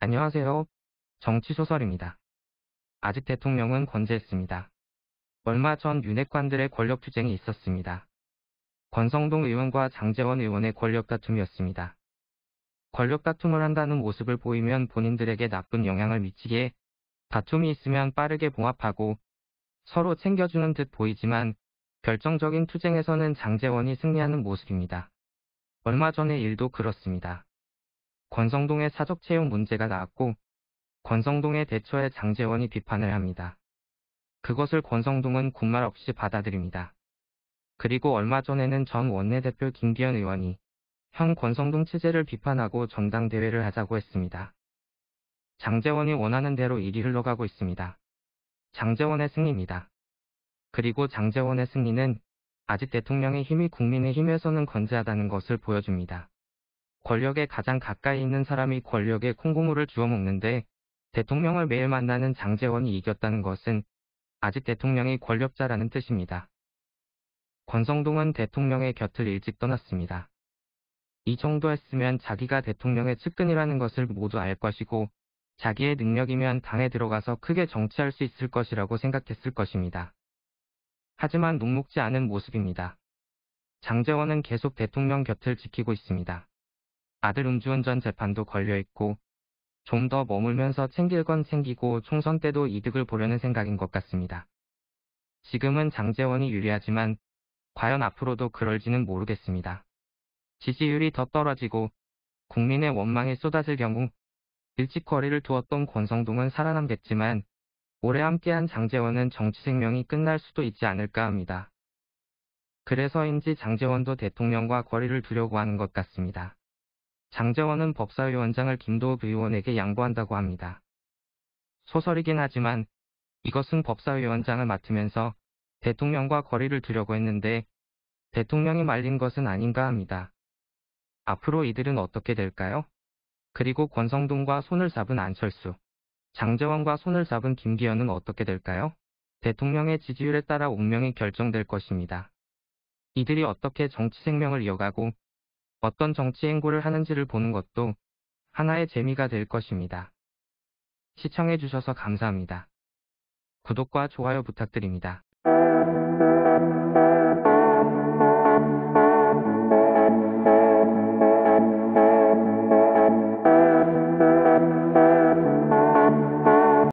안녕하세요. 정치소설입니다. 아직 대통령은 건재했습니다. 얼마 전 윤핵관들의 권력 투쟁이 있었습니다. 권성동 의원과 장제원 의원의 권력 다툼이었습니다. 권력 다툼을 한다는 모습을 보이면 본인들에게 나쁜 영향을 미치기에 다툼이 있으면 빠르게 봉합하고 서로 챙겨주는 듯 보이지만 결정적인 투쟁에서는 장제원이 승리하는 모습입니다. 얼마 전의 일도 그렇습니다. 권성동의 사적 채용 문제가 나왔고 권성동의 대처에 장제원이 비판을 합니다. 그것을 권성동은 군말 없이 받아들입니다. 그리고 얼마 전에는 전 원내대표 김기현 의원이 현 권성동 체제를 비판하고 전당대회를 하자고 했습니다. 장제원이 원하는 대로 일이 흘러가고 있습니다. 장제원의 승리입니다. 그리고 장제원의 승리는 아직 대통령의 힘이 국민의 힘에서는 건재하다는 것을 보여줍니다. 권력에 가장 가까이 있는 사람이 권력에 콩고물을 주워 먹는데 대통령을 매일 만나는 장제원이 이겼다는 것은 아직 대통령이 권력자라는 뜻입니다. 권성동은 대통령의 곁을 일찍 떠났습니다. 이 정도 했으면 자기가 대통령의 측근이라는 것을 모두 알 것이고 자기의 능력이면 당에 들어가서 크게 정치할 수 있을 것이라고 생각했을 것입니다. 하지만 녹록지 않은 모습입니다. 장제원은 계속 대통령 곁을 지키고 있습니다. 아들 음주운전 재판도 걸려있고 좀 더 머물면서 챙길 건 챙기고 총선 때도 이득을 보려는 생각인 것 같습니다. 지금은 장제원이 유리하지만 과연 앞으로도 그럴지는 모르겠습니다. 지지율이 더 떨어지고 국민의 원망이 쏟아질 경우 일찍 거리를 두었던 권성동은 살아남겠지만 오래 함께한 장제원은 정치 생명이 끝날 수도 있지 않을까 합니다. 그래서인지 장제원도 대통령과 거리를 두려고 하는 것 같습니다. 장제원은 법사위원장을 김도읍 의원에게 양보한다고 합니다. 소설이긴 하지만 이것은 법사위원장을 맡으면서 대통령과 거리를 두려고 했는데 대통령이 말린 것은 아닌가 합니다. 앞으로 이들은 어떻게 될까요? 그리고 권성동과 손을 잡은 안철수, 장제원과 손을 잡은 김기현은 어떻게 될까요? 대통령의 지지율에 따라 운명이 결정될 것입니다. 이들이 어떻게 정치 생명을 이어가고 어떤 정치 행보를 하는지를 보는 것도 하나의 재미가 될 것입니다. 시청해주셔서 감사합니다. 구독과 좋아요 부탁드립니다.